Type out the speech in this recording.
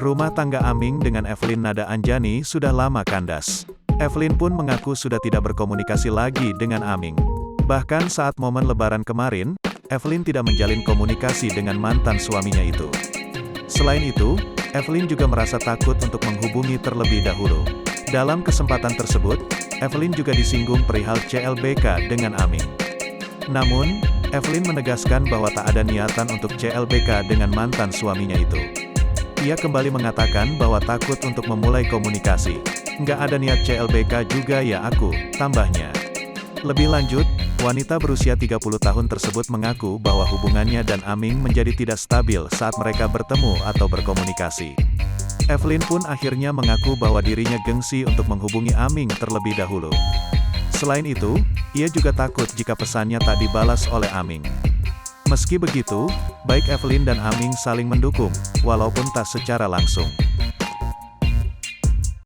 Rumah tangga Aming dengan Evelyn Nada Anjani sudah lama kandas. Evelyn pun mengaku sudah tidak berkomunikasi lagi dengan Aming. Bahkan saat momen lebaran kemarin, Evelyn tidak menjalin komunikasi dengan mantan suaminya itu. Selain itu, Evelyn juga merasa takut untuk menghubungi terlebih dahulu. Dalam kesempatan tersebut, Evelyn juga disinggung perihal CLBK dengan Aming. Namun, Evelyn menegaskan bahwa tak ada niatan untuk CLBK dengan mantan suaminya itu. Ia kembali mengatakan bahwa takut untuk memulai komunikasi. Nggak ada niat CLBK juga ya aku, tambahnya. Lebih lanjut, wanita berusia 30 tahun tersebut mengaku bahwa hubungannya dan Aming menjadi tidak stabil saat mereka bertemu atau berkomunikasi. Evelyn pun akhirnya mengaku bahwa dirinya gengsi untuk menghubungi Aming terlebih dahulu. Selain itu, ia juga takut jika pesannya tak dibalas oleh Aming. Meski begitu, baik Evelyn dan Aming saling mendukung, walaupun tak secara langsung.